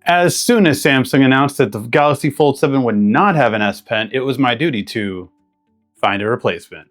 As soon as Samsung announced that the Galaxy Fold 7 would not have an S Pen, it was my duty to find a replacement.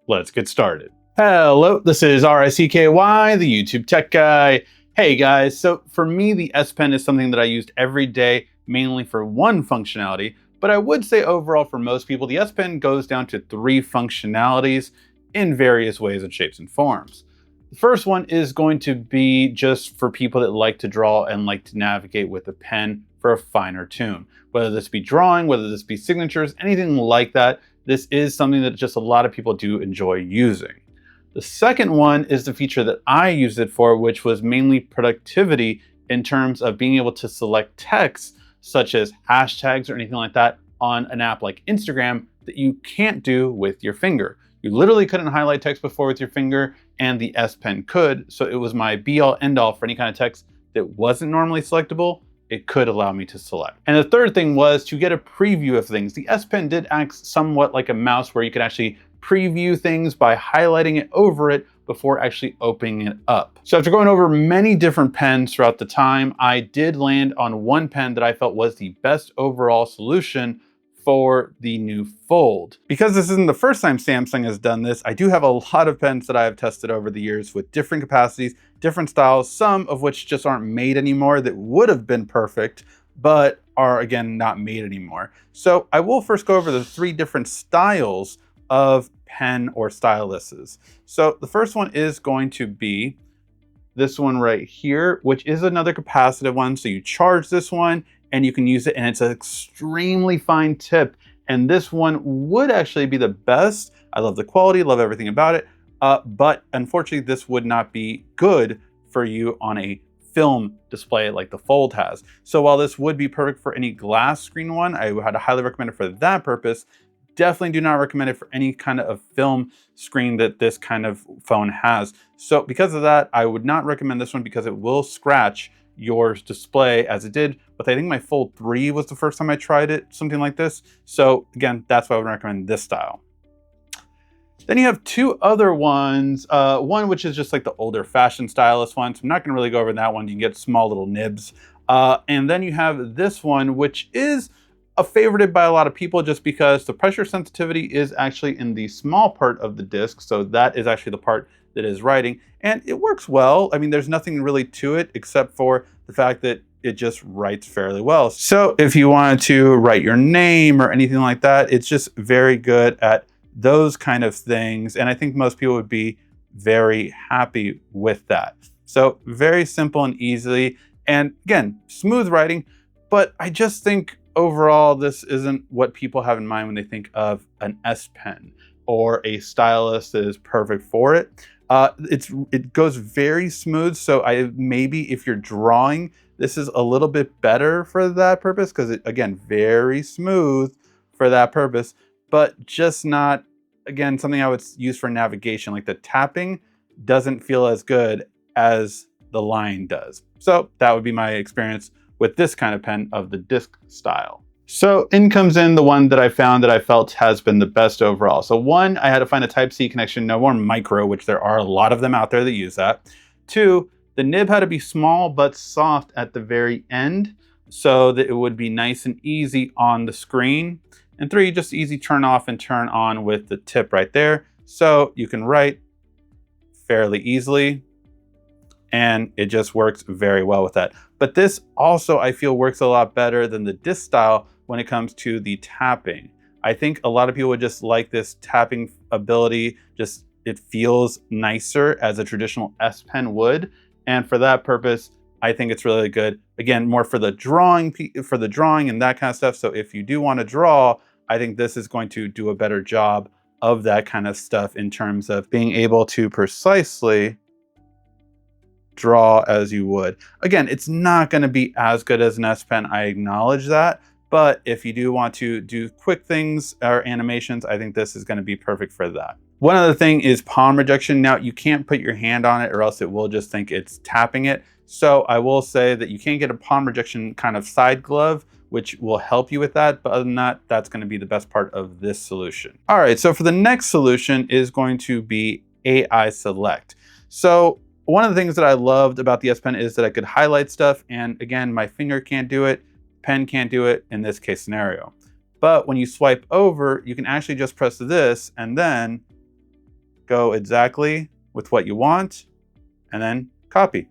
Let's get started. Hello, this is RICKY, the YouTube tech guy. Hey guys, so for me, the S Pen is something that I used every day, mainly for one functionality, but I would say overall for most people, the S Pen goes down to 3 functionalities in various ways and shapes and forms. The first one is going to be just for people that like to draw and like to navigate with a pen for a finer tune. Whether this be drawing, whether this be signatures, anything like that, this is something that just a lot of people do enjoy using. The second one is the feature that I used it for, which was mainly productivity in terms of being able to select text such as hashtags or anything like that on an app like Instagram that you can't do with your finger. You literally couldn't highlight text before with your finger, and the S Pen could, so it was my be-all end-all for any kind of text that wasn't normally selectable. It could allow me to select. And the third thing was to get a preview of things. The S Pen did act somewhat like a mouse where you could actually preview things by highlighting it over it before actually opening it up. So after going over many different pens throughout the time, I did land on one pen that I felt was the best overall solution for the new Fold. Because this isn't the first time Samsung has done this, I do have a lot of pens that I have tested over the years with different capacities, different styles, some of which just aren't made anymore that would have been perfect, but are again not made anymore. So I will first go over the 3 different styles of pen or styluses. So the first one is going to be this one right here, which is another capacitive one. So you charge this one and you can use it, and it's an extremely fine tip. And this one would actually be the best. I love the quality, love everything about it. But unfortunately, this would not be good for you on a film display like the Fold has. So while this would be perfect for any glass screen one, I would highly recommend it for that purpose. Definitely do not recommend it for any kind of film screen that this kind of phone has. So because of that, I would not recommend this one because it will scratch your display as it did. But I think my Fold 3 was the first time I tried it, something like this. So again, that's why I would recommend this style. Then you have 2 other ones, one which is just like the older fashioned stylus one. So I'm not gonna really go over that one. You can get small little nibs. And then you have this one, which is favorited by a lot of people just because the pressure sensitivity is actually in the small part of the disc. So that is actually the part that is writing, and it works well. I mean, there's nothing really to it except for the fact that it just writes fairly well. So if you wanted to write your name or anything like that, it's just very good at those kind of things. And I think most people would be very happy with that. So very simple and easy. And again, smooth writing, but I just think overall, this isn't what people have in mind when they think of an S Pen or a stylus that is perfect for it. It goes very smooth. So maybe if you're drawing, this is a little bit better for that purpose because it, again, very smooth for that purpose, but just not, again, something I would use for navigation. Like the tapping doesn't feel as good as the line does. So that would be my experience with this kind of pen of the disc style. So in comes in the one that I found that I felt has been the best overall. So 1, I had to find a Type-C connection, no more micro, which there are a lot of them out there that use that. 2, the nib had to be small but soft at the very end so that it would be nice and easy on the screen. And 3, just easy turn off and turn on with the tip right there. So you can write fairly easily, and it just works very well with that. But this also, I feel, works a lot better than the disc style when it comes to the tapping. I think a lot of people would just like this tapping ability. Just, it feels nicer as a traditional S Pen would. And for that purpose, I think it's really good. Again, more for the drawing and that kind of stuff. So if you do want to draw, I think this is going to do a better job of that kind of stuff in terms of being able to precisely draw as you would. Again, it's not going to be as good as an S Pen, I acknowledge that, but if you do want to do quick things or animations, I think this is going to be perfect for that. One other thing is palm rejection. Now, you can't put your hand on it or else it will just think it's tapping it. So I will say that you can get a palm rejection kind of side glove, which will help you with that. But other than that, that's going to be the best part of this solution. All right, so for the next solution is going to be AI Select. So one of the things that I loved about the S Pen is that I could highlight stuff. And again, my finger can't do it, pen can't do it in this case scenario. But when you swipe over, you can actually just press this and then go exactly with what you want and then copy.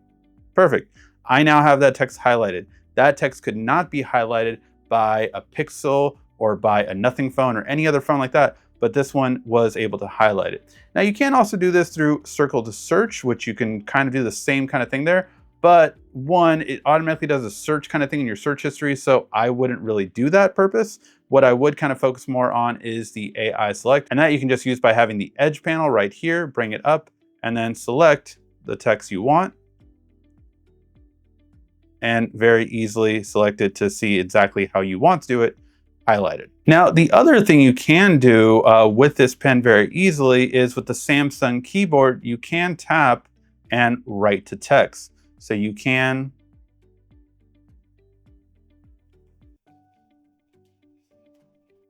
Perfect. I now have that text highlighted. That text could not be highlighted by a Pixel or by a Nothing phone or any other phone like that, but this one was able to highlight it. Now you can also do this through circle to search, which you can kind of do the same kind of thing there, but one, it automatically does a search kind of thing in your search history, so I wouldn't really do that purpose. What I would kind of focus more on is the AI select, and that you can just use by having the edge panel right here, bring it up, and then select the text you want, and very easily select it to see exactly how you want to do it, highlighted. Now, the other thing you can do with this pen very easily is with the Samsung keyboard, you can tap and write to text. So you can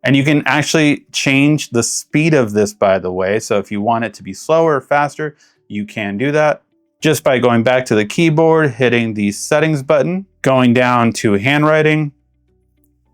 and you can actually change the speed of this, by the way. So if you want it to be slower or faster, you can do that just by going back to the keyboard, hitting the settings button, going down to handwriting,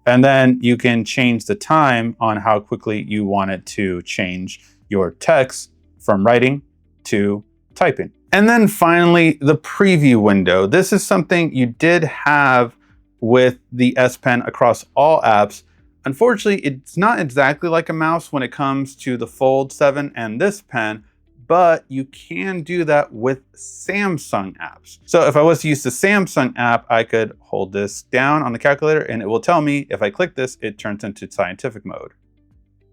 and then you can change the time on how quickly you want it to change your text from writing to typing. And then finally, the preview window. This is something you did have with the S Pen across all apps. Unfortunately, it's not exactly like a mouse when it comes to the Fold 7 and this pen, but you can do that with Samsung apps. So if I was to use the Samsung app, I could hold this down on the calculator and it will tell me if I click this, it turns into scientific mode.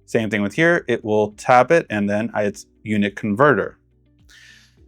Same thing with here, it will tap it and then it's unit converter.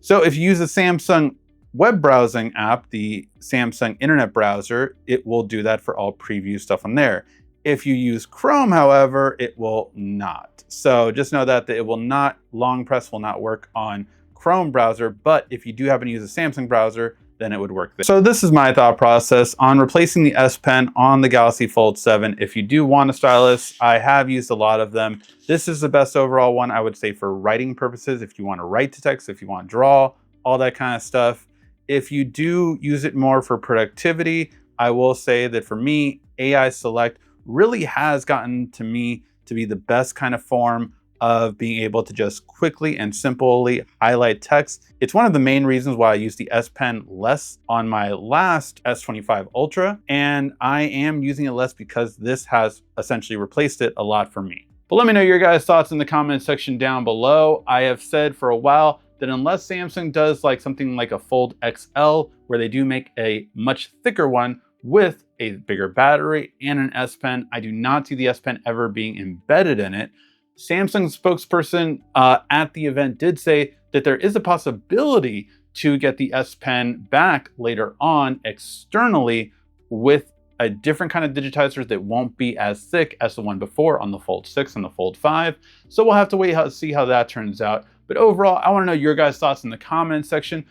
So if you use the Samsung web browsing app, the Samsung internet browser, it will do that for all preview stuff on there. If you use Chrome, however, it will not. So just know that it will not, long press will not work on Chrome browser, but if you do happen to use a Samsung browser, then it would work there. So this is my thought process on replacing the S Pen on the Galaxy Fold 7. If you do want a stylus, I have used a lot of them. This is the best overall one, I would say, for writing purposes. If you want to write to text, if you want to draw, all that kind of stuff. If you do use it more for productivity, I will say that for me, AI Select really has gotten to me to be the best kind of form of being able to just quickly and simply highlight text. It's one of the main reasons why I use the S Pen less on my last S25 Ultra, and I am using it less because this has essentially replaced it a lot for me. But let me know your guys' thoughts in the comment section down below. I have said for a while that unless Samsung does like something like a Fold XL, where they do make a much thicker one with a bigger battery and an S Pen, I do not see the S Pen ever being embedded in it. Samsung's spokesperson at the event did say that there is a possibility to get the S Pen back later on externally with a different kind of digitizer that won't be as thick as the one before on the Fold 6 and the Fold 5. So we'll have to wait to see how that turns out. But overall, I want to know your guys' thoughts in the comment section.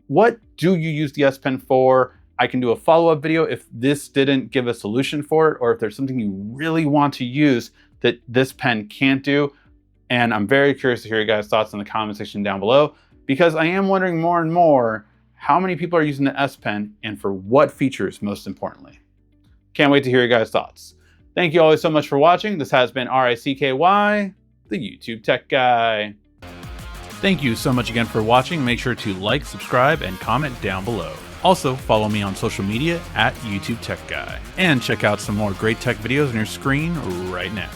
What do you use the S Pen for? I can do a follow-up video if this didn't give a solution for it, or if there's something you really want to use that this pen can't do. And I'm very curious to hear your guys' thoughts in the comment section down below, because I am wondering more and more how many people are using the S Pen and for what features most importantly. Can't wait to hear your guys' thoughts. Thank you always so much for watching. This has been RICKY, the YouTube Tech Guy. Thank you so much again for watching. Make sure to like, subscribe, and comment down below. Also, follow me on social media at YouTube Tech Guy. And check out some more great tech videos on your screen right now.